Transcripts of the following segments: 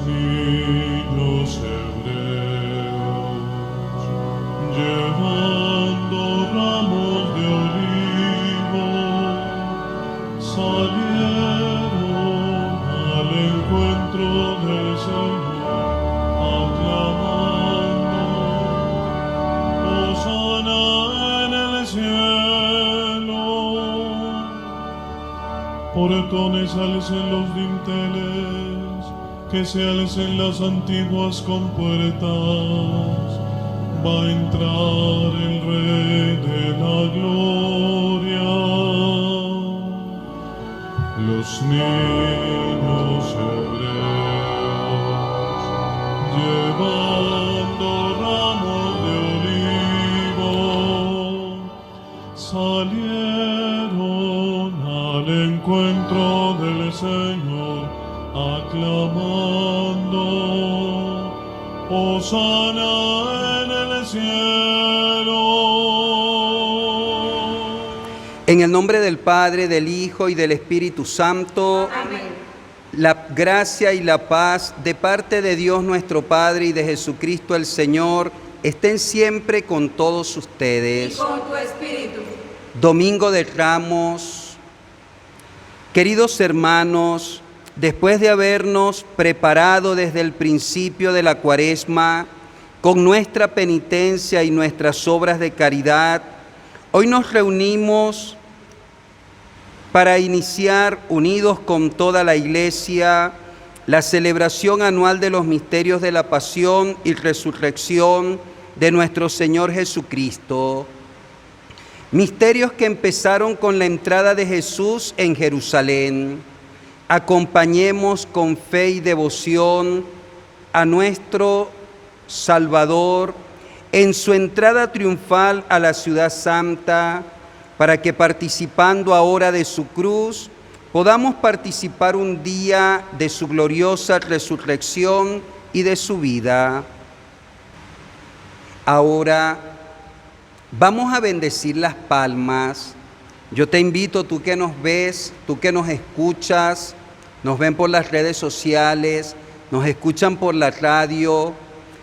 niños hebreos, llevando ramos de olivo, salieron al encuentro del Señor, aclamando: Hosana en el cielo. Portones, alcen los dinteles, que se alcen las antiguas compuertas. Va a entrar el Rey de la Gloria. Los niños hebreos, llevando ramos de olivo, salieron al encuentro del Señor, aclamando: Hosana en el cielo. En el nombre del Padre, del Hijo y del Espíritu Santo. Amén. La gracia y la paz de parte de Dios nuestro Padre y de Jesucristo el Señor estén siempre con todos Y ustedes. con tu espíritu. Domingo de Ramos. Queridos hermanos, después de habernos preparado desde el principio de la Cuaresma con nuestra penitencia y nuestras obras de caridad, hoy nos reunimos para iniciar, unidos con toda la Iglesia, la celebración anual de los misterios de la pasión y resurrección de nuestro Señor Jesucristo. Misterios que empezaron con la entrada de Jesús en Jerusalén. Acompañemos con fe y devoción a nuestro Salvador en su entrada triunfal a la ciudad santa, para que participando ahora de su cruz, podamos participar un día de su gloriosa resurrección y de su vida. Ahora vamos a bendecir las palmas. Yo te invito, tú que nos ves, tú que nos escuchas, nos ven por las redes sociales, nos escuchan por la radio.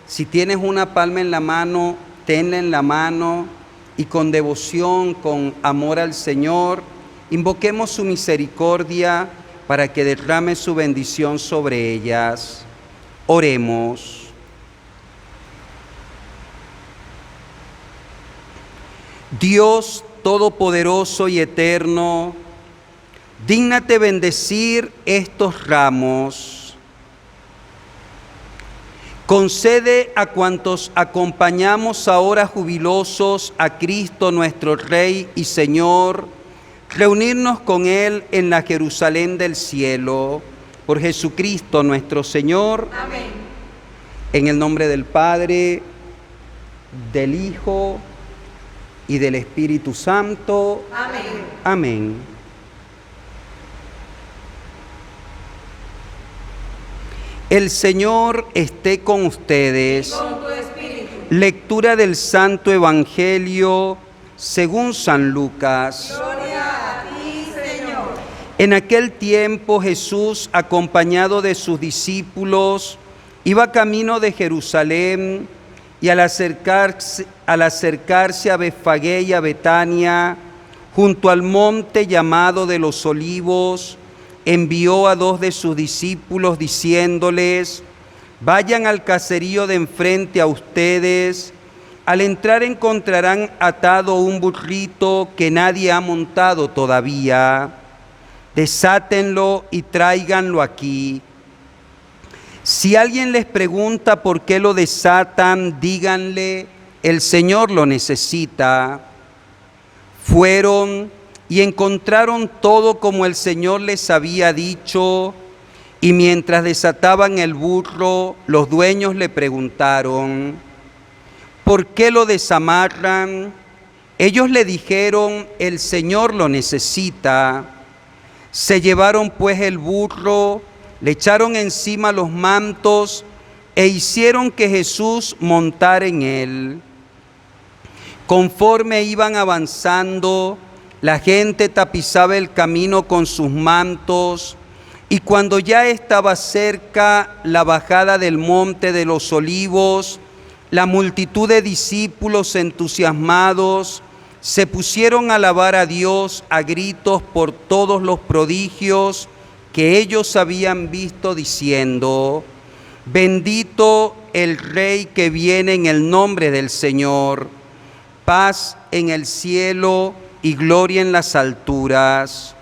Si tienes una palma en la mano, tenla en la mano y con devoción, con amor al Señor, invoquemos su misericordia para que derrame su bendición sobre ellas. Oremos. Dios Todopoderoso y Eterno, dígnate bendecir estos ramos. Concede a cuantos acompañamos ahora jubilosos a Cristo nuestro Rey y Señor, reunirnos con Él en la Jerusalén del cielo, por Jesucristo nuestro Señor. Amén. En el nombre del Padre, del Hijo y del Espíritu Santo. Amén. Amén. El Señor esté con ustedes. Con tu espíritu. Lectura del Santo Evangelio según San Lucas. Gloria a ti, Señor. En aquel tiempo Jesús, acompañado de sus discípulos, iba camino de Jerusalén y al acercarse a Betfagé y a Betania, junto al monte llamado de los Olivos, envió a 2 de sus discípulos diciéndoles: vayan al caserío de enfrente a ustedes, al entrar encontrarán atado un burrito que nadie ha montado todavía, desátenlo y tráiganlo aquí. Si alguien les pregunta por qué lo desatan, díganle: el Señor lo necesita. Fueron y encontraron todo como el Señor les había dicho, y mientras desataban el burro, los dueños le preguntaron: ¿por qué lo desamarran? Ellos le dijeron: el Señor lo necesita. Se llevaron pues el burro, le echaron encima los mantos e hicieron que Jesús montara en él. Conforme iban avanzando, la gente tapizaba el camino con sus mantos, Y cuando ya estaba cerca la bajada del monte de los olivos, la multitud de discípulos entusiasmados se pusieron a alabar a Dios a gritos por todos los prodigios que ellos habían visto, diciendo: bendito el Rey que viene en el nombre del Señor, paz en el cielo y gloria en las alturas.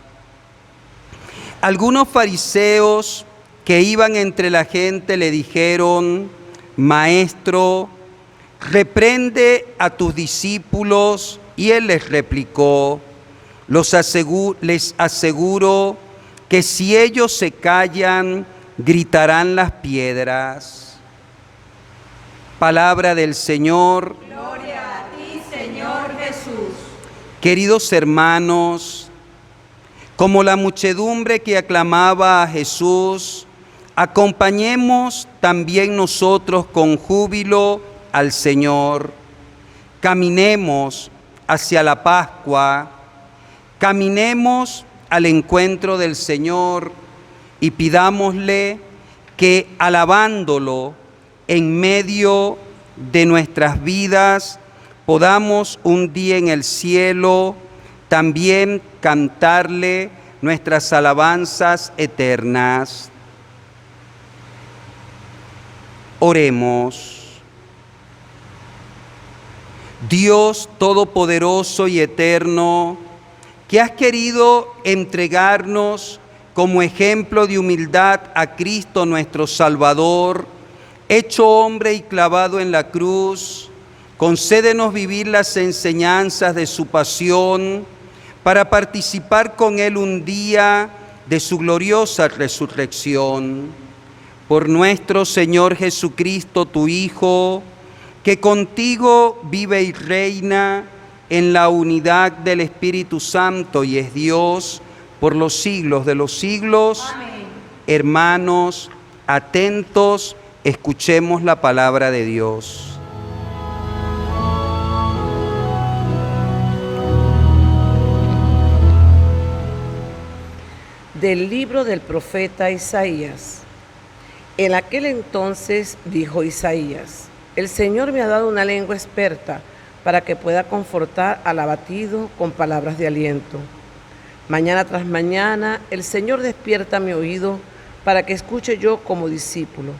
Algunos fariseos que iban entre la gente le dijeron: Maestro, reprende a tus discípulos. Y él les replicó: les aseguro que si ellos se callan, gritarán las piedras. Palabra del Señor. Gloria a ti, Señor Jesús. Queridos hermanos, como la muchedumbre que aclamaba a Jesús, acompañemos también nosotros con júbilo al Señor. Caminemos hacia la Pascua, caminemos al encuentro del Señor y pidámosle que, alabándolo en medio de nuestras vidas, podamos un día en el cielo también cantarle nuestras alabanzas eternas. Oremos. Dios todopoderoso y eterno, que has querido entregarnos como ejemplo de humildad a Cristo nuestro Salvador, hecho hombre y clavado en la cruz, concédenos vivir las enseñanzas de su pasión para participar con Él un día de su gloriosa resurrección. Por nuestro Señor Jesucristo, tu Hijo, que contigo vive y reina en la unidad del Espíritu Santo y es Dios por los siglos de los siglos. Amén. Hermanos, atentos, escuchemos la palabra de Dios. Del libro del profeta Isaías. En aquel entonces dijo Isaías: el Señor me ha dado una lengua experta para que pueda confortar al abatido con palabras de aliento. Mañana tras mañana el Señor despierta mi oído para que escuche yo como discípulo.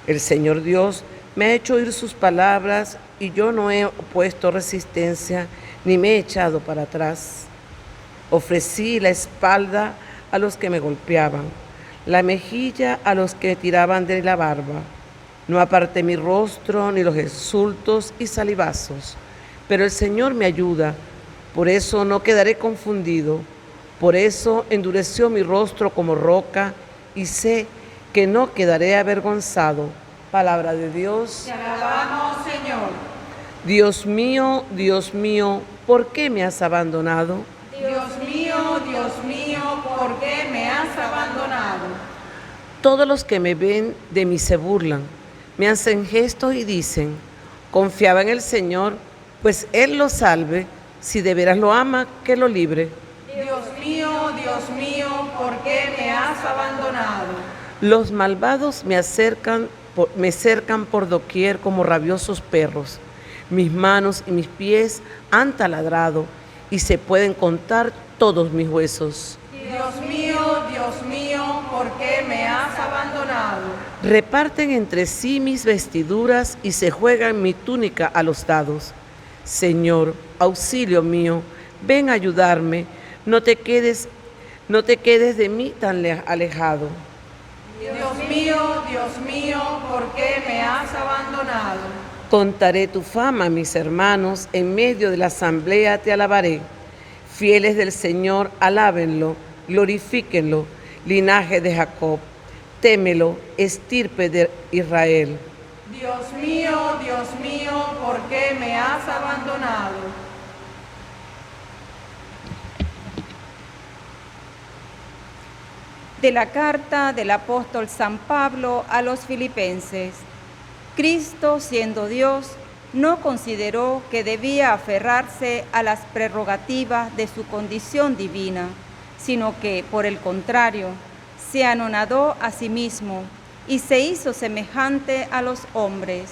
El Señor Dios me ha hecho oír sus palabras y yo no he opuesto resistencia ni me he echado para atrás. Ofrecí la espalda a los que me golpeaban, la mejilla a los que me tiraban de la barba. No aparté mi rostro ni los insultos y salivazos, pero el Señor me ayuda, por eso no quedaré confundido. Por eso endureció mi rostro como roca y sé que no quedaré avergonzado. Palabra de Dios. Te alabamos, Señor. Dios mío, ¿por qué me has abandonado? Dios mío, ¿por qué me has abandonado? Todos los que me ven de mí se burlan, me hacen gestos y dicen: confiaba en el Señor, pues Él lo salve, si de veras lo ama, que lo libre. Dios mío, ¿por qué me has abandonado? Los malvados me cercan por doquier como rabiosos perros. Mis manos y mis pies han taladrado y se pueden contar todos mis huesos. Dios mío, ¿por qué me has abandonado? Reparten entre sí mis vestiduras y se juegan mi túnica a los dados. Señor, auxilio mío, ven a ayudarme, no te quedes de mí tan alejado. Dios mío, ¿por qué me has abandonado? Contaré tu fama a mis hermanos, en medio de la asamblea te alabaré. Fieles del Señor, alábenlo, glorifíquenlo, linaje de Jacob. Témelo, estirpe de Israel. Dios mío, ¿por qué me has abandonado? De la carta del apóstol San Pablo a los Filipenses. Cristo, siendo Dios, no consideró que debía aferrarse a las prerrogativas de su condición divina, sino que, por el contrario, se anonadó a sí mismo y se hizo semejante a los hombres.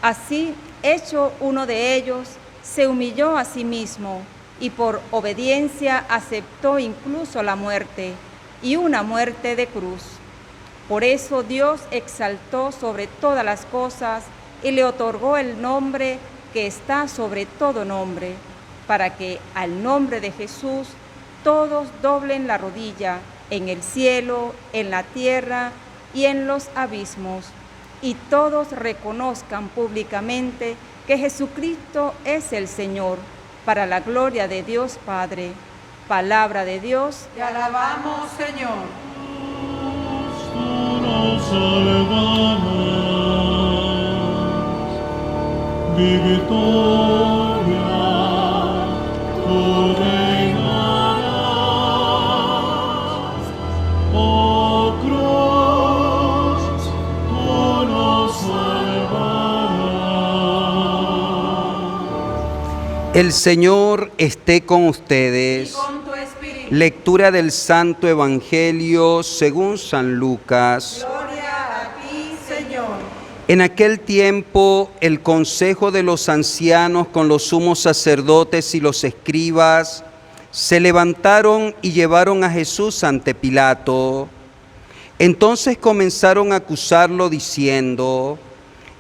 Así, hecho uno de ellos, se humilló a sí mismo y por obediencia aceptó incluso la muerte, y una muerte de cruz. Por eso Dios exaltó sobre todas las cosas y le otorgó el nombre que está sobre todo nombre, para que al nombre de Jesús todos doblen la rodilla en el cielo, en la tierra y en los abismos, y todos reconozcan públicamente que Jesucristo es el Señor, para la gloria de Dios Padre. Palabra de Dios. Te alabamos, Señor. Tú nos salvarás, victoria, tú reinarás, oh cruz, tú nos salvarás. El Señor esté con Y ustedes. con tu espíritu. Lectura del Santo Evangelio según San Lucas. Gloria a ti, Señor. En aquel tiempo, el consejo de los ancianos con los sumos sacerdotes y los escribas se levantaron y llevaron a Jesús ante Pilato. Entonces comenzaron a acusarlo diciendo: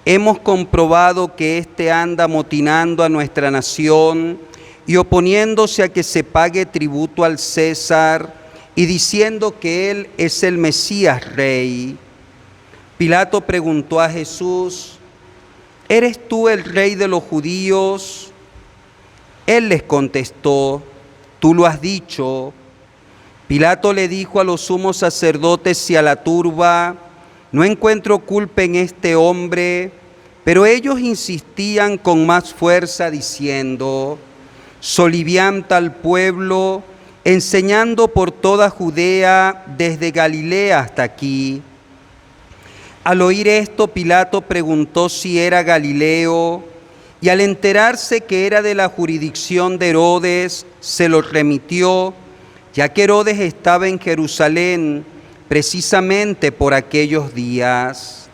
hemos comprobado que éste anda amotinando a nuestra nación y oponiéndose a que se pague tributo al César y diciendo que él es el Mesías Rey. Pilato preguntó a Jesús: ¿eres tú el rey de los judíos? Él les contestó: tú lo has dicho. Pilato le dijo a los sumos sacerdotes y a la turba: no encuentro culpa en este hombre. Pero ellos insistían con más fuerza diciendo: solivianta al pueblo, enseñando por toda Judea, desde Galilea hasta aquí. Al oír esto, Pilato preguntó si era Galileo, y al enterarse que era de la jurisdicción de Herodes, se lo remitió, ya que Herodes estaba en Jerusalén precisamente por aquellos días.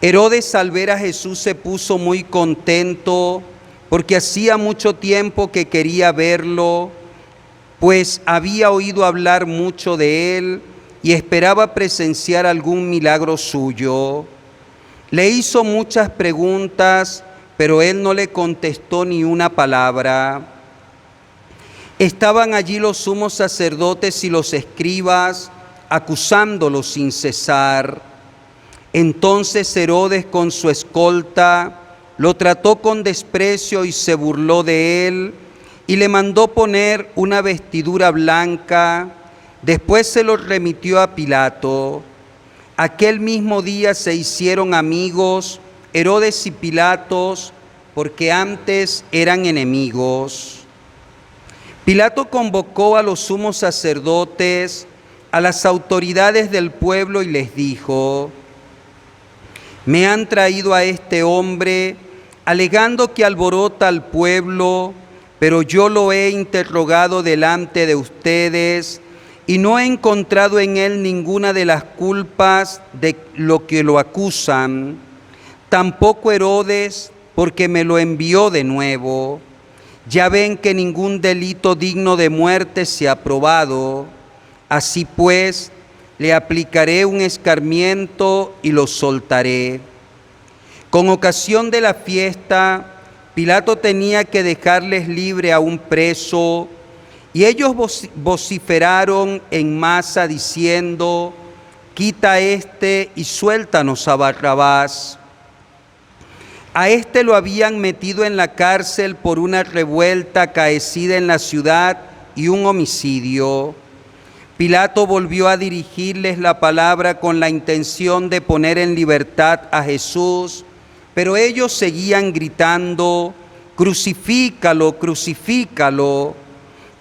Herodes, al ver a Jesús, se puso muy contento, porque hacía mucho tiempo que quería verlo, pues había oído hablar mucho de él y esperaba presenciar algún milagro suyo. Le hizo muchas preguntas, pero él no le contestó ni una palabra. Estaban allí los sumos sacerdotes y los escribas, acusándolo sin cesar. Entonces Herodes, con su escolta, lo trató con desprecio y se burló de él, y le mandó poner una vestidura blanca. Después se lo remitió a Pilato. Aquel mismo día se hicieron amigos Herodes y Pilatos, porque antes eran enemigos. Pilato convocó a los sumos sacerdotes, a las autoridades del pueblo, y les dijo: me han traído a este hombre alegando que alborota al pueblo, pero yo lo he interrogado delante de ustedes y no he encontrado en él ninguna de las culpas de lo que lo acusan. Tampoco Herodes, porque me lo envió de nuevo. Ya ven que ningún delito digno de muerte se ha probado. Así pues, le aplicaré un escarmiento y lo soltaré. Con ocasión de la fiesta, Pilato tenía que dejarles libre a un preso, y ellos vociferaron en masa diciendo: quita a este y suéltanos a Barrabás. A este lo habían metido en la cárcel por una revuelta acaecida en la ciudad y un homicidio. Pilato volvió a dirigirles la palabra con la intención de poner en libertad a Jesús, pero ellos seguían gritando: crucifícalo, crucifícalo.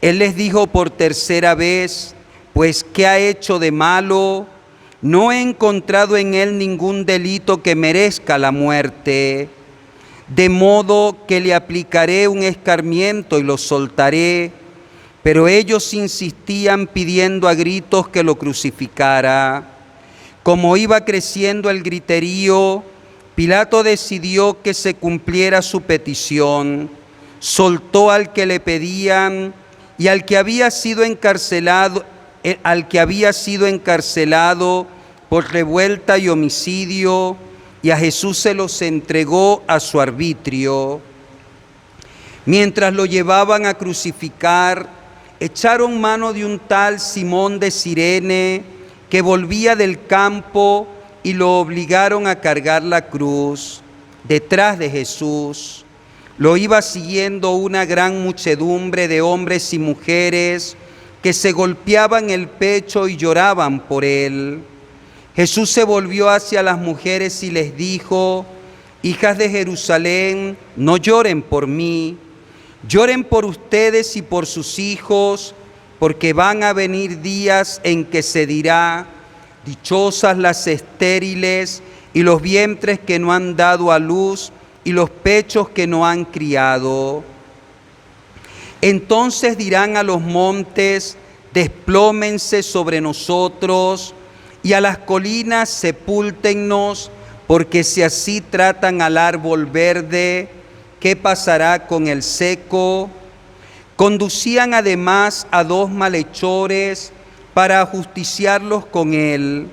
Él les dijo por tercera vez: pues ¿qué ha hecho de malo? No he encontrado en él ningún delito que merezca la muerte. De modo que le aplicaré un escarmiento y lo soltaré. Pero ellos insistían pidiendo a gritos que lo crucificara. Como iba creciendo el griterío, Pilato decidió que se cumpliera su petición. Soltó al que le pedían y al que había sido encarcelado por revuelta y homicidio, y a Jesús se los entregó a su arbitrio. Mientras lo llevaban a crucificar, echaron mano de un tal Simón de Cirene que volvía del campo y lo obligaron a cargar la cruz. Detrás de Jesús lo iba siguiendo una gran muchedumbre de hombres y mujeres que se golpeaban el pecho y lloraban por él. Jesús se volvió hacia las mujeres y les dijo: hijas de Jerusalén, no lloren por mí, lloren por ustedes y por sus hijos, porque van a venir días en que se dirá: dichosas las estériles y los vientres que no han dado a luz y los pechos que no han criado. Entonces dirán a los montes: desplómense sobre nosotros, y a las colinas: sepúltennos, porque si así tratan al árbol verde, ¿qué pasará con el seco? Conducían además a 2 malhechores para ajusticiarlos con él.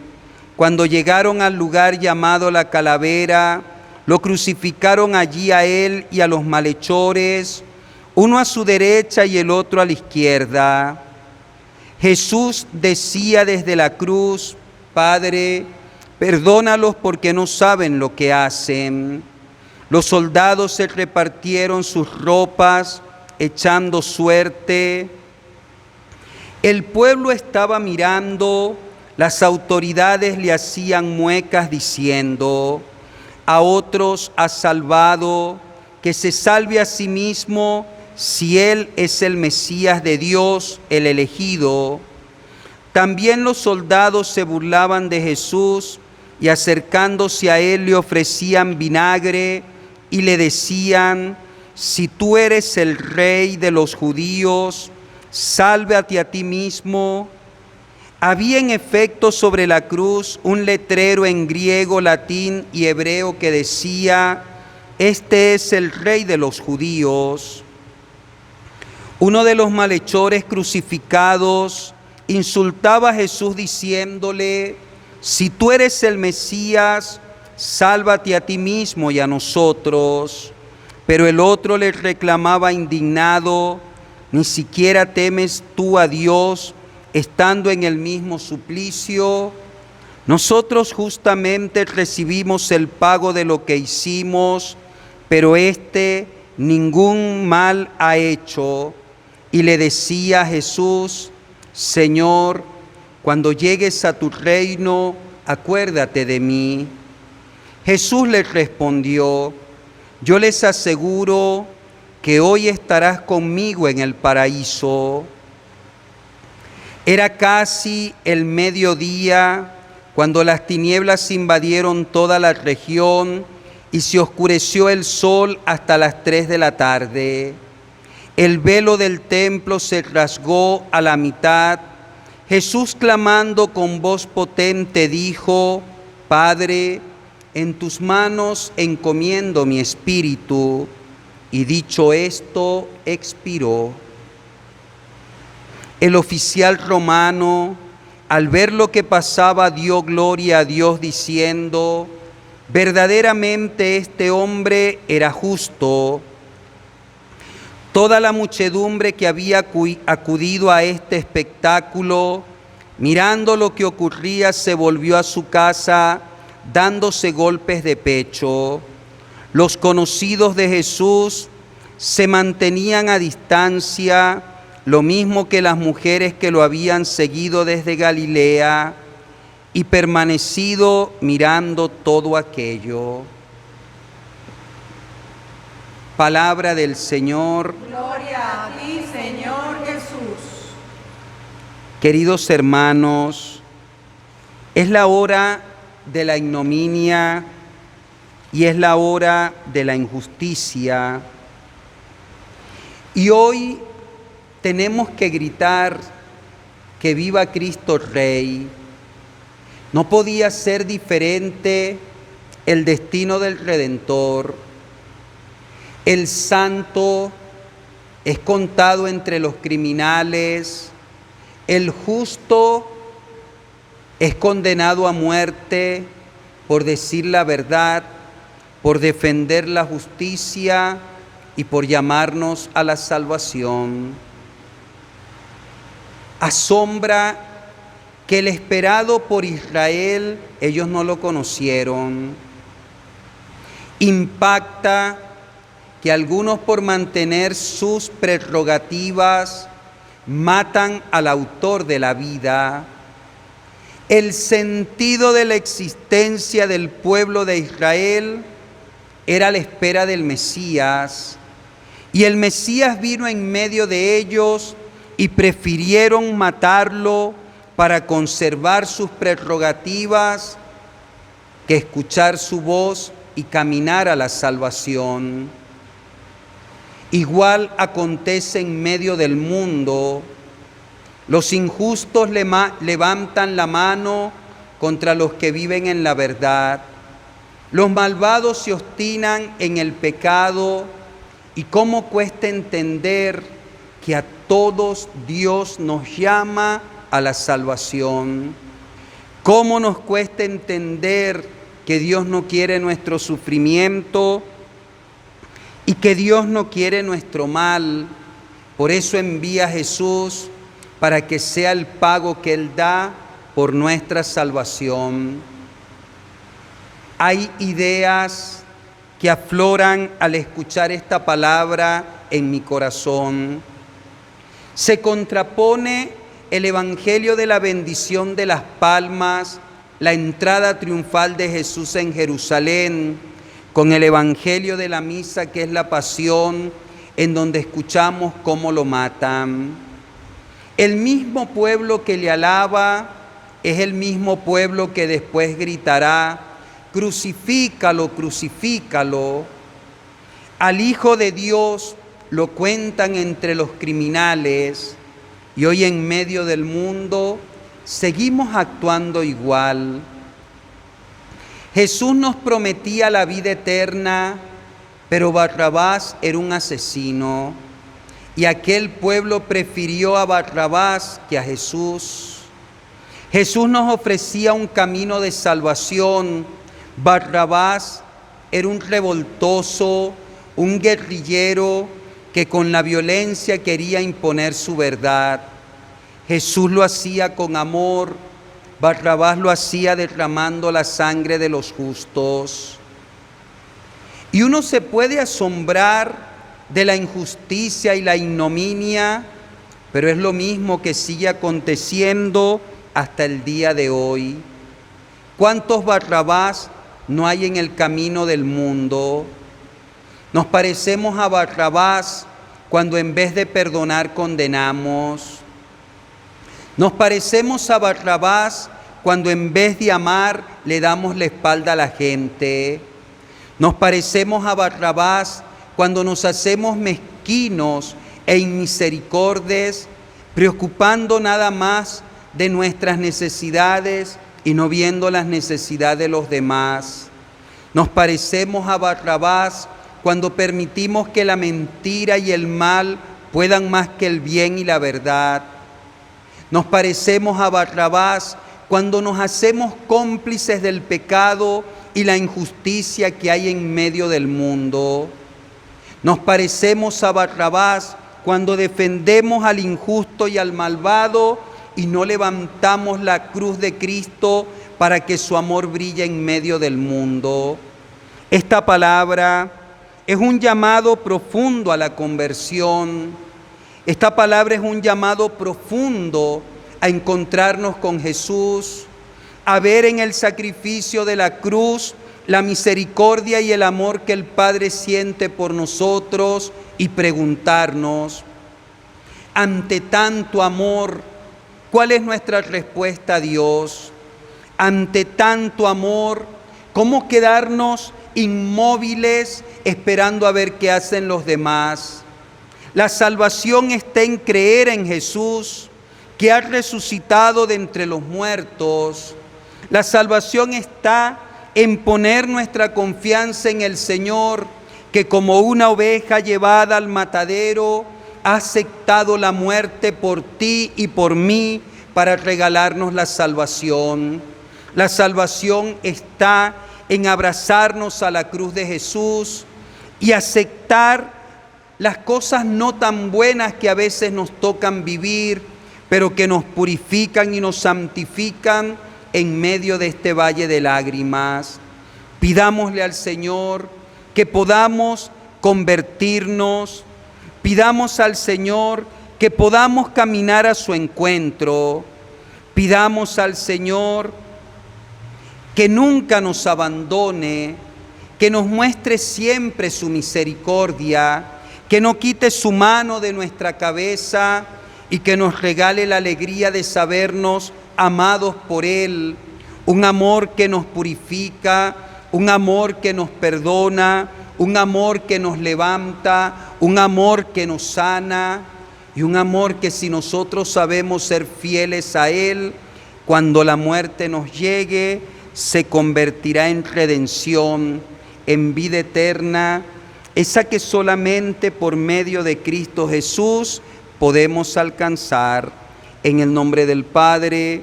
Cuando llegaron al lugar llamado La Calavera, lo crucificaron allí a él y a los malhechores, uno a su derecha y el otro a la izquierda. Jesús decía desde la cruz: Padre, perdónalos porque no saben lo que hacen. Los soldados se repartieron sus ropas, echando suerte. El pueblo estaba mirando, las autoridades le hacían muecas diciendo: a otros ha salvado, que se salve a sí mismo, si él es el Mesías de Dios, el elegido. También los soldados se burlaban de Jesús y acercándose a él le ofrecían vinagre y le decían: si tú eres el rey de los judíos, sálvate a ti mismo. Había en efecto sobre la cruz un letrero en griego, latín y hebreo que decía: este es el rey de los judíos. Uno de los malhechores crucificados insultaba a Jesús diciéndole: si tú eres el Mesías, sálvate a ti mismo y a nosotros. Pero el otro le reclamaba indignado: ¿ni siquiera temes tú a Dios, estando en el mismo suplicio? Nosotros justamente recibimos el pago de lo que hicimos, pero éste ningún mal ha hecho. Y le decía a Jesús: Señor, cuando llegues a tu reino, acuérdate de mí. Jesús le respondió: yo les aseguro que hoy estarás conmigo en el paraíso. Era casi el mediodía cuando las tinieblas invadieron toda la región y se oscureció el sol hasta las 3 de la tarde. El velo del templo se rasgó a la mitad. Jesús, clamando con voz potente, dijo: Padre, en tus manos encomiendo mi espíritu. Y dicho esto, expiró. El oficial romano, al ver lo que pasaba, dio gloria a Dios diciendo: verdaderamente este hombre era justo. Toda la muchedumbre que había acudido a este espectáculo, mirando lo que ocurría, se volvió a su casa dándose golpes de pecho. Los conocidos de Jesús se mantenían a distancia, lo mismo que las mujeres que lo habían seguido desde Galilea y permanecido mirando todo aquello. Palabra del Señor. Gloria a ti, Señor Jesús. Queridos hermanos, es la hora de la ignominia y es la hora de la injusticia. Y hoy tenemos que gritar que viva Cristo Rey. No podía ser diferente el destino del Redentor. El santo es contado entre los criminales, el justo es condenado a muerte por decir la verdad, por defender la justicia y por llamarnos a la salvación. Asombra que el esperado por Israel, ellos no lo conocieron. Impacta que algunos, por mantener sus prerrogativas, matan al autor de la vida. El sentido de la existencia del pueblo de Israel era la espera del Mesías, y el Mesías vino en medio de ellos y prefirieron matarlo para conservar sus prerrogativas que escuchar su voz y caminar a la salvación. Igual acontece en medio del mundo. Los injustos levantan la mano contra los que viven en la verdad. Los malvados se obstinan en el pecado. Y cómo cuesta entender que a todos Dios nos llama a la salvación. Cómo nos cuesta entender que Dios no quiere nuestro sufrimiento y que Dios no quiere nuestro mal. Por eso envía a Jesús, para que sea el pago que Él da por nuestra salvación. Hay ideas que afloran al escuchar esta palabra en mi corazón. Se contrapone el Evangelio de la bendición de las palmas, la entrada triunfal de Jesús en Jerusalén, con el Evangelio de la misa, que es la pasión, en donde escuchamos cómo lo matan. El mismo pueblo que le alaba es el mismo pueblo que después gritará: crucifícalo, crucifícalo. Al Hijo de Dios lo cuentan entre los criminales, y hoy en medio del mundo seguimos actuando igual. Jesús nos prometía la vida eterna, pero Barrabás era un asesino, y aquel pueblo prefirió a Barrabás que a Jesús. Jesús nos ofrecía un camino de salvación. Barrabás era un revoltoso, un guerrillero que con la violencia quería imponer su verdad. Jesús lo hacía con amor. Barrabás lo hacía derramando la sangre de los justos. Y uno se puede asombrar de la injusticia y la ignominia, pero es lo mismo que sigue aconteciendo hasta el día de hoy. ¿Cuántos Barrabás no hay en el camino del mundo? Nos parecemos a Barrabás cuando en vez de perdonar condenamos. Nos parecemos a Barrabás cuando en vez de amar le damos la espalda a la gente. Nos parecemos a Barrabás cuando nos hacemos mezquinos e inmisericordes, preocupando nada más de nuestras necesidades y no viendo las necesidades de los demás. Nos parecemos a Barrabás cuando permitimos que la mentira y el mal puedan más que el bien y la verdad. Nos parecemos a Barrabás cuando nos hacemos cómplices del pecado y la injusticia que hay en medio del mundo. Nos parecemos a Barrabás cuando defendemos al injusto y al malvado y no levantamos la cruz de Cristo para que su amor brille en medio del mundo. Esta palabra es un llamado profundo a la conversión. Esta palabra es un llamado profundo a encontrarnos con Jesús, a ver en el sacrificio de la cruz la misericordia y el amor que el Padre siente por nosotros y preguntarnos, ante tanto amor, ¿cuál es nuestra respuesta a Dios? Ante tanto amor, ¿cómo quedarnos inmóviles esperando a ver qué hacen los demás? La salvación está en creer en Jesús, que ha resucitado de entre los muertos. La salvación está en poner nuestra confianza en el Señor, que como una oveja llevada al matadero, ha aceptado la muerte por ti y por mí para regalarnos la salvación. La salvación está en abrazarnos a la cruz de Jesús y aceptar las cosas no tan buenas que a veces nos tocan vivir, pero que nos purifican y nos santifican en medio de este valle de lágrimas. Pidámosle al Señor que podamos convertirnos, pidamos al Señor que podamos caminar a su encuentro, pidamos al Señor que nunca nos abandone, que nos muestre siempre su misericordia, que no quite su mano de nuestra cabeza y que nos regale la alegría de sabernos amados por Él, un amor que nos purifica, un amor que nos perdona, un amor que nos levanta, un amor que nos sana y un amor que si nosotros sabemos ser fieles a Él, cuando la muerte nos llegue, se convertirá en redención, en vida eterna, esa que solamente por medio de Cristo Jesús podemos alcanzar. En el nombre del Padre,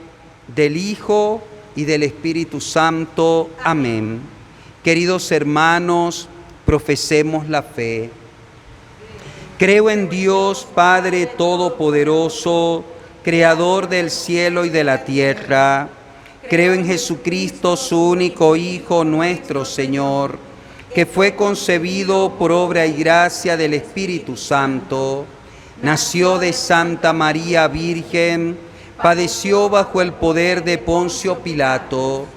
del Hijo y del Espíritu Santo. Amén. Queridos hermanos, profesemos la fe. Creo en Dios Padre Todopoderoso, Creador del cielo y de la tierra. Creo en Jesucristo, su único Hijo, nuestro Señor, que fue concebido por obra y gracia del Espíritu Santo. Nació de Santa María Virgen, padeció bajo el poder de Poncio Pilato,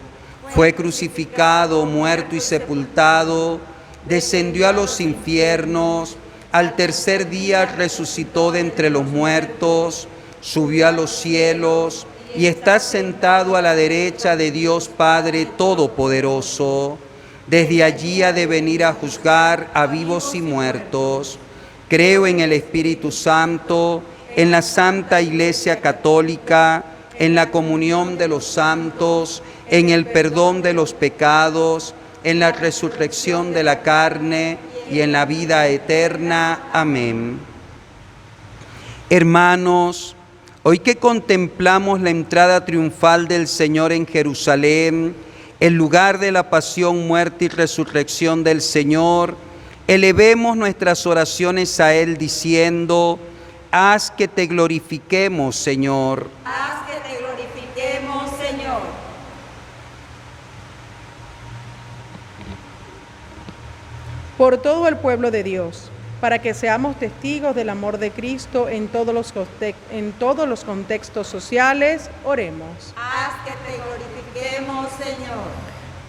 fue crucificado, muerto y sepultado, descendió a los infiernos, al tercer día resucitó de entre los muertos, subió a los cielos y está sentado a la derecha de Dios Padre Todopoderoso. Desde allí ha de venir a juzgar a vivos y muertos. Creo en el Espíritu Santo, en la Santa Iglesia Católica, en la comunión de los santos, en el perdón de los pecados, en la resurrección de la carne y en la vida eterna. Amén. Hermanos, hoy que contemplamos la entrada triunfal del Señor en Jerusalén, el lugar de la pasión, muerte y resurrección del Señor, elevemos nuestras oraciones a Él diciendo: haz que te glorifiquemos, Señor. Haz que te glorifiquemos, Señor. Por todo el pueblo de Dios, para que seamos testigos del amor de Cristo en todos los contextos sociales, oremos. Haz que te glorifiquemos, Señor.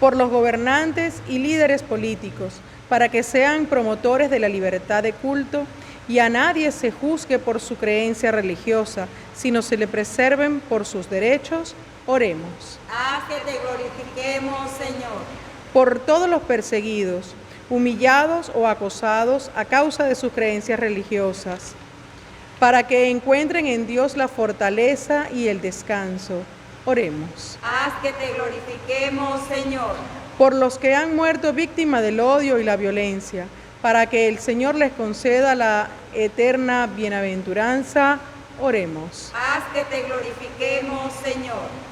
Por los gobernantes y líderes políticos, para que sean promotores de la libertad de culto y a nadie se juzgue por su creencia religiosa, sino se le preserven por sus derechos, oremos. Haz que te glorifiquemos, Señor. Por todos los perseguidos, humillados o acosados a causa de sus creencias religiosas, para que encuentren en Dios la fortaleza y el descanso, oremos. Haz que te glorifiquemos, Señor. Por los que han muerto víctimas del odio y la violencia, para que el Señor les conceda la eterna bienaventuranza, oremos. Haz que te glorifiquemos, Señor.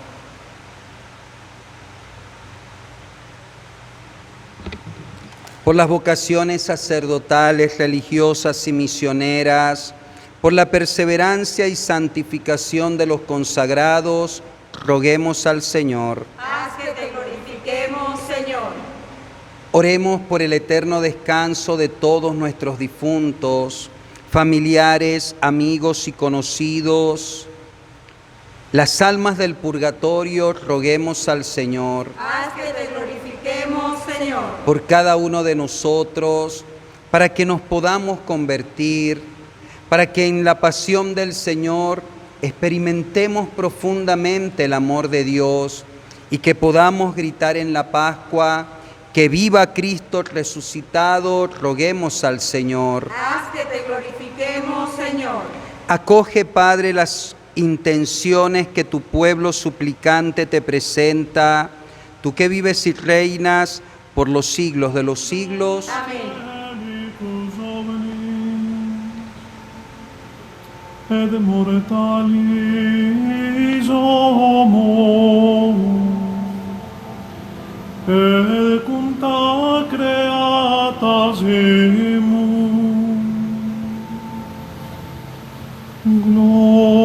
Por las vocaciones sacerdotales, religiosas y misioneras, por la perseverancia y santificación de los consagrados, roguemos al Señor. Haz que te glorifiquemos, Señor. Oremos por el eterno descanso de todos nuestros difuntos, familiares, amigos y conocidos. Las almas del purgatorio, roguemos al Señor. Haz que te glorifiquemos, Señor. Por cada uno de nosotros, para que nos podamos convertir, para que en la pasión del Señor experimentemos profundamente el amor de Dios y que podamos gritar en la Pascua: que viva Cristo resucitado, roguemos al Señor. Haz que te glorifiquemos, supliquemos, Señor. Acoge, Padre, las intenciones que tu pueblo suplicante te presenta, tú que vives y reinas por los siglos de los siglos. Amén. Et mortalis homo, et cunta creata semus, gloria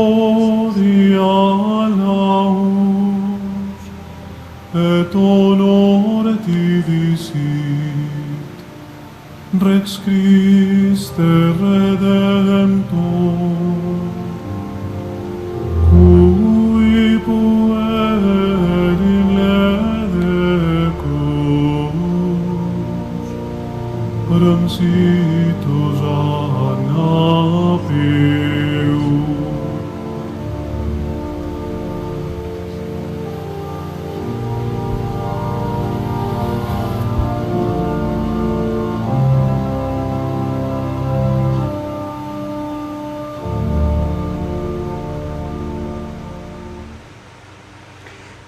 laus, et honor divisit, Rex Christe Redemptor, cui puerile decus, transitus anapeu.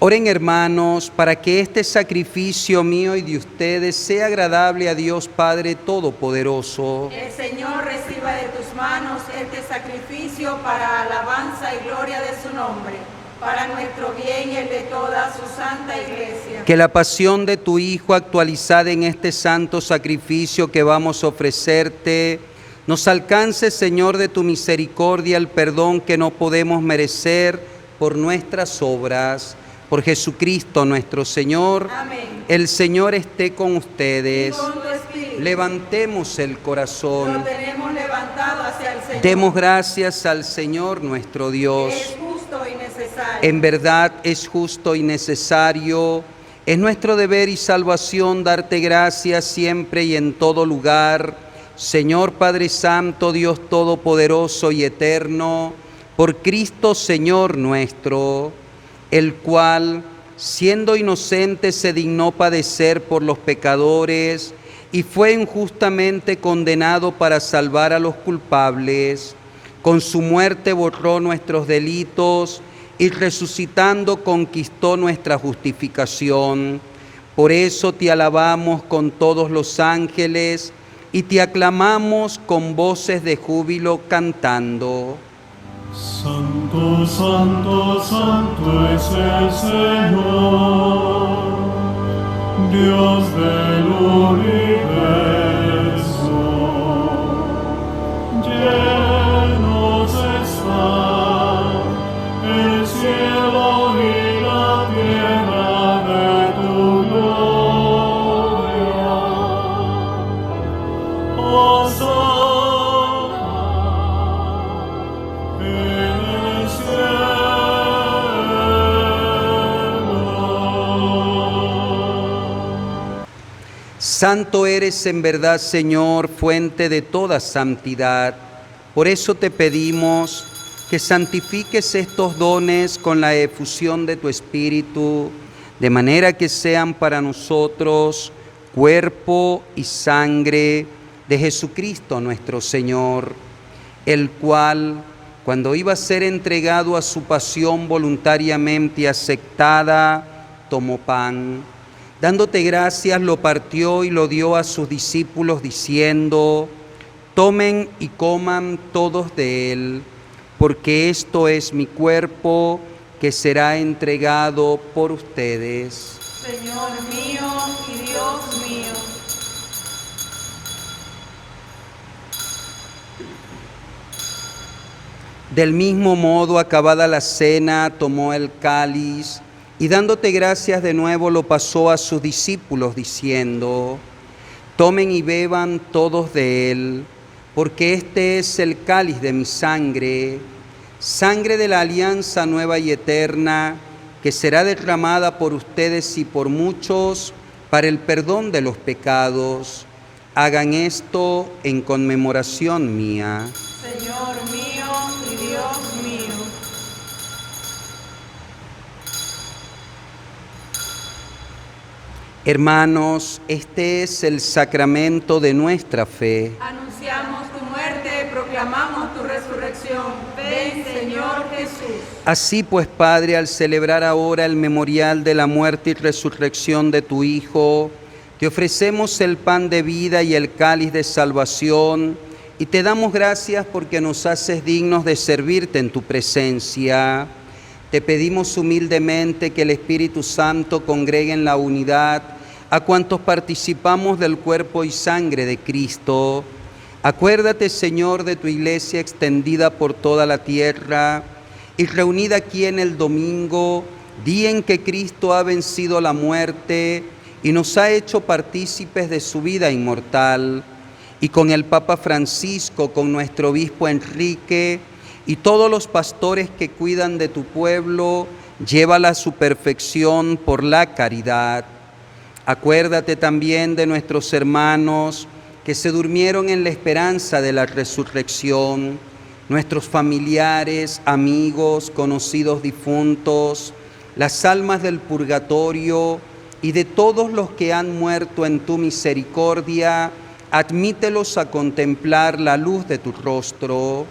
Oren, hermanos, para que este sacrificio mío y de ustedes sea agradable a Dios Padre Todopoderoso. El Señor reciba de tus manos este sacrificio para alabanza y gloria de su nombre, para nuestro bien y el de toda su santa iglesia. Que la pasión de tu Hijo actualizada en este santo sacrificio que vamos a ofrecerte, nos alcance, Señor, de tu misericordia el perdón que no podemos merecer por nuestras obras. Por Jesucristo nuestro Señor. Amén. El Señor esté con ustedes. Y con tu espíritu. Levantemos el corazón. Lo tenemos levantado hacia el Señor. Demos gracias al Señor nuestro Dios. Es justo y necesario. En verdad es justo y necesario. Es nuestro deber y salvación darte gracias siempre y en todo lugar. Señor Padre Santo, Dios Todopoderoso y Eterno, por Cristo Señor nuestro, el cual, siendo inocente, se dignó padecer por los pecadores y fue injustamente condenado para salvar a los culpables. Con su muerte borró nuestros delitos y resucitando conquistó nuestra justificación. Por eso te alabamos con todos los ángeles y te aclamamos con voces de júbilo cantando. Santo, santo, santo es el Señor, Dios del universo. Llenos están el cielo y la tierra de tu gloria. Hosana en el cielo. Santo eres en verdad, Señor, fuente de toda santidad. Por eso te pedimos que santifiques estos dones con la efusión de tu Espíritu, de manera que sean para nosotros cuerpo y sangre de Jesucristo nuestro Señor, el cual, cuando iba a ser entregado a su pasión voluntariamente aceptada, tomó pan. Dándote gracias, lo partió y lo dio a sus discípulos, diciendo: tomen y coman todos de él, porque esto es mi cuerpo que será entregado por ustedes. Señor mío y Dios mío. Del mismo modo, acabada la cena, tomó el cáliz y dándote gracias de nuevo lo pasó a sus discípulos, diciendo: tomen y beban todos de él, porque este es el cáliz de mi sangre, sangre de la alianza nueva y eterna, que será derramada por ustedes y por muchos para el perdón de los pecados. Hagan esto en conmemoración mía. Señor mío y Dios mío. Hermanos, este es el sacramento de nuestra fe. Anunciamos tu muerte, proclamamos proclamamos tu resurrección. Ven, Señor Jesús. Así pues, Padre, al celebrar ahora el memorial de la muerte y resurrección de tu Hijo, te ofrecemos el pan de vida y el cáliz de salvación, y te damos gracias porque nos haces dignos de servirte en tu presencia. Te pedimos humildemente que el Espíritu Santo congregue en la unidad a cuantos participamos del cuerpo y sangre de Cristo. Acuérdate, Señor, de tu iglesia extendida por toda la tierra y reunida aquí en el domingo, día en que Cristo ha vencido la muerte y nos ha hecho partícipes de su vida inmortal. Y con el Papa Francisco, con nuestro obispo Enrique y todos los pastores que cuidan de tu pueblo, llévala a su perfección por la caridad. Acuérdate también de nuestros hermanos que se durmieron en la esperanza de la resurrección, nuestros familiares, amigos, conocidos difuntos, las almas del purgatorio y de todos los que han muerto en tu misericordia. Admítelos a contemplar la luz de tu rostro.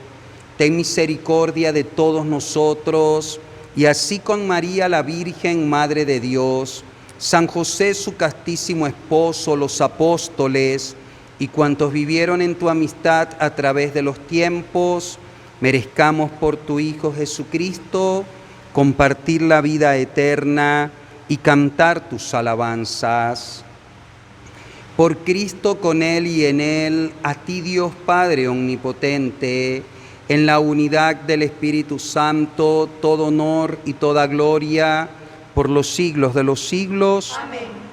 Ten misericordia de todos nosotros, y así con María la Virgen, Madre de Dios, San José su castísimo esposo, los apóstoles y cuantos vivieron en tu amistad a través de los tiempos, merezcamos por tu Hijo Jesucristo compartir la vida eterna y cantar tus alabanzas. Por Cristo, con Él y en Él, a ti Dios Padre omnipotente, en la unidad del Espíritu Santo, todo honor y toda gloria por los siglos de los siglos. Amén.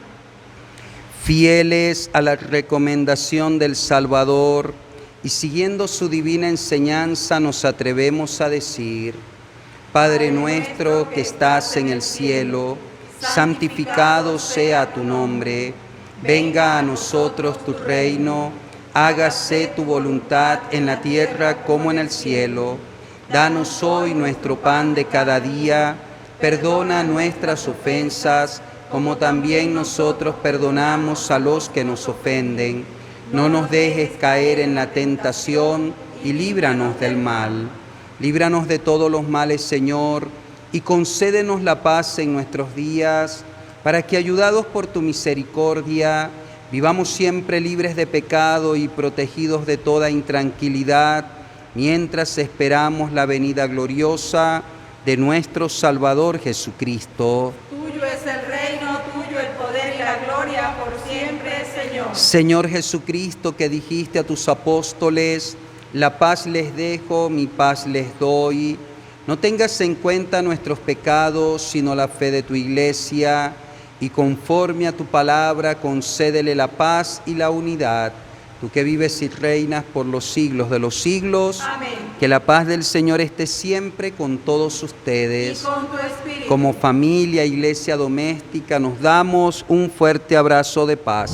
Fieles a la recomendación del Salvador y siguiendo su divina enseñanza, nos atrevemos a decir: Padre nuestro que estás en el cielo, santificado sea tu nombre. Venga a nosotros tu reino, hágase tu voluntad en la tierra como en el cielo. Danos hoy nuestro pan de cada día, perdona nuestras ofensas, como también nosotros perdonamos a los que nos ofenden. No nos dejes caer en la tentación y líbranos del mal. Líbranos de todos los males, Señor, y concédenos la paz en nuestros días, para que, ayudados por tu misericordia, vivamos siempre libres de pecado y protegidos de toda intranquilidad, mientras esperamos la venida gloriosa de nuestro Salvador Jesucristo. Tuyo es el reino, tuyo el poder y la gloria por siempre, Señor. Señor Jesucristo, que dijiste a tus apóstoles: la paz les dejo, mi paz les doy. No tengas en cuenta nuestros pecados, sino la fe de tu iglesia, y conforme a tu palabra concédele la paz y la unidad. Tú que vives y reinas por los siglos de los siglos. Amén. Que la paz del Señor esté siempre con todos ustedes. Y con tu espíritu. Como familia, iglesia doméstica, nos damos un fuerte abrazo de paz.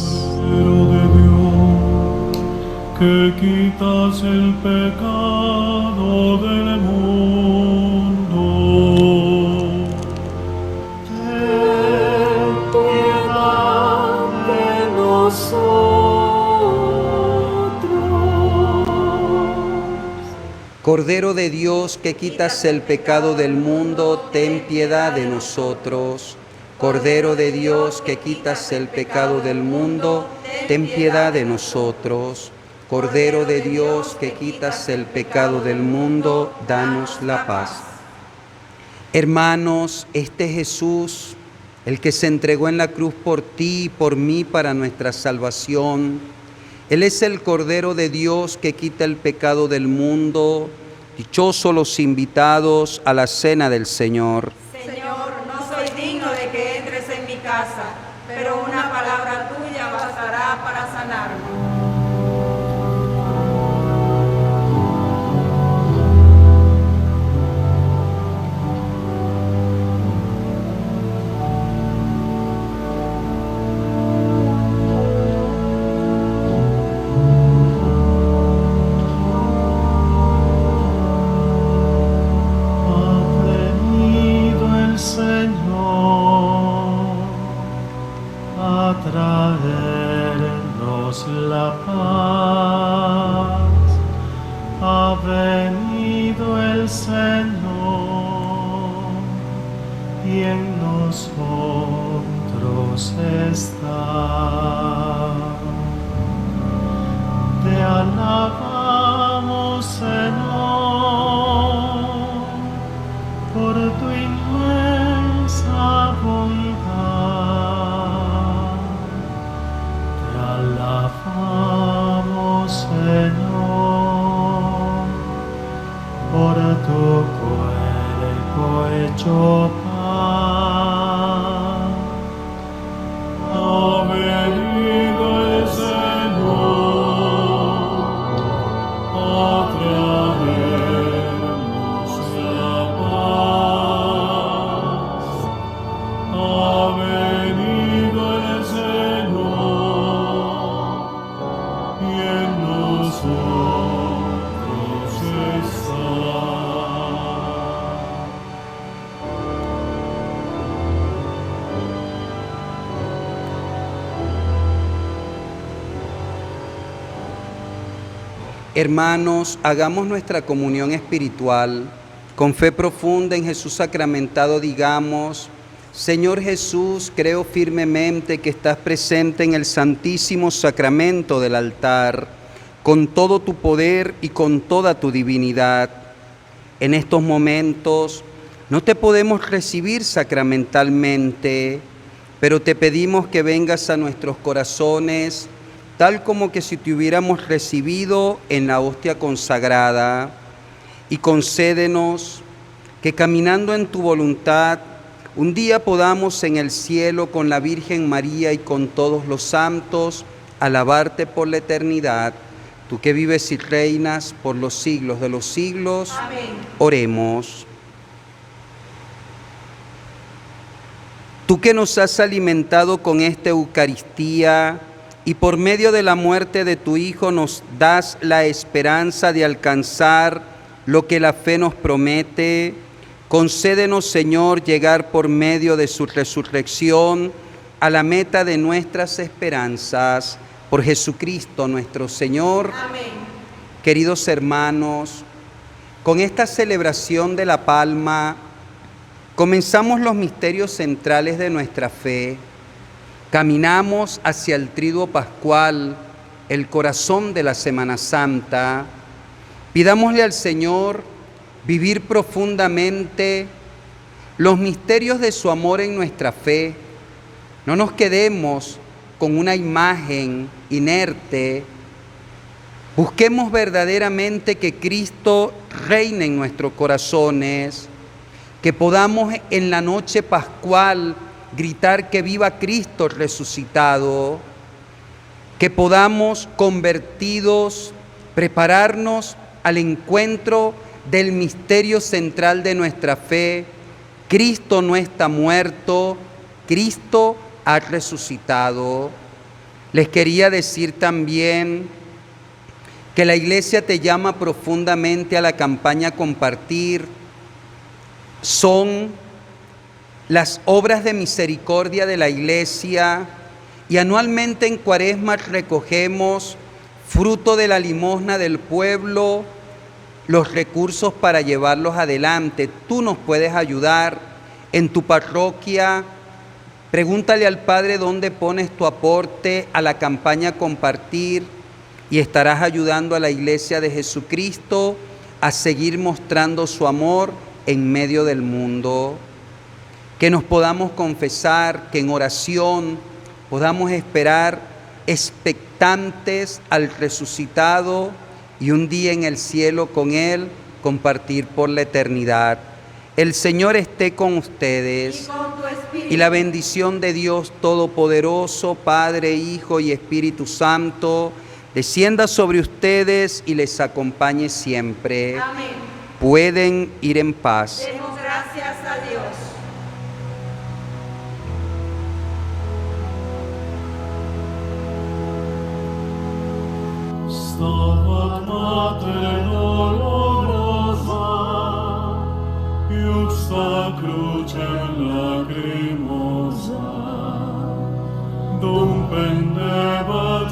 Cordero de Dios, que quitas el pecado del mundo, ten piedad de nosotros. Cordero de Dios, que quitas el pecado del mundo, ten piedad de nosotros. Cordero de Dios, que quitas el pecado del mundo, ten piedad de nosotros. Cordero de Dios, que quitas el pecado del mundo, danos la paz. Hermanos, este Jesús, el que se entregó en la cruz por ti y por mí para nuestra salvación, Él es el Cordero de Dios que quita el pecado del mundo. Dichosos los invitados a la cena del Señor. Señor, no soy digno de que entres en mi casa, pero una palabra tuya bastará para sanarme. Traernos la paz, ha nosotros está. Te alabamos, Señor, por tu inmensa bondad. Te alabamos, Señor, por tu cuerpo hecho pan. Ha venido el Señor a traernos la paz. Ha venido el Señor y en nosotros está. Hermanos, hagamos nuestra comunión espiritual. Con fe profunda en Jesús sacramentado digamos: Señor Jesús, creo firmemente que estás presente en el santísimo sacramento del altar, con todo tu poder y con toda tu divinidad. En estos momentos no te podemos recibir sacramentalmente, pero te pedimos que vengas a nuestros corazones, tal como que si te hubiéramos recibido en la hostia consagrada, y concédenos que caminando en tu voluntad, un día podamos en el cielo con la Virgen María y con todos los santos alabarte por la eternidad, tú que vives y reinas por los siglos de los siglos. Amén. Oremos. Tú que nos has alimentado con esta Eucaristía, y por medio de la muerte de tu Hijo nos das la esperanza de alcanzar lo que la fe nos promete, concédenos, Señor, llegar por medio de su resurrección a la meta de nuestras esperanzas. Por Jesucristo nuestro Señor. Amén. Queridos hermanos, con esta celebración de la Palma, comenzamos los misterios centrales de nuestra fe. Caminamos hacia el Triduo Pascual, el corazón de la Semana Santa. Pidámosle al Señor vivir profundamente los misterios de su amor en nuestra fe. No nos quedemos con una imagen inerte. Busquemos verdaderamente que Cristo reine en nuestros corazones, que podamos en la noche pascual gritar que viva Cristo resucitado, que podamos convertidos prepararnos al encuentro del misterio central de nuestra fe. Cristo no está muerto, Cristo ha resucitado. Les quería decir también que la Iglesia te llama profundamente a la campaña Compartir. Son las obras de misericordia de la Iglesia, y anualmente en Cuaresma recogemos, fruto de la limosna del pueblo, los recursos para llevarlos adelante. Tú nos puedes ayudar en tu parroquia. Pregúntale al Padre dónde pones tu aporte a la campaña Compartir y estarás ayudando a la Iglesia de Jesucristo a seguir mostrando su amor en medio del mundo. Que nos podamos confesar, que en oración podamos esperar expectantes al resucitado y un día en el cielo con Él compartir por la eternidad. El Señor esté con ustedes y la bendición de Dios Todopoderoso, Padre, Hijo y Espíritu Santo, descienda sobre ustedes y les acompañe siempre. Amén. Pueden ir en paz. Demos gracias a Dios. Stabat Mater dolorosa, iuxta crucem lacrimosa, dum pendebat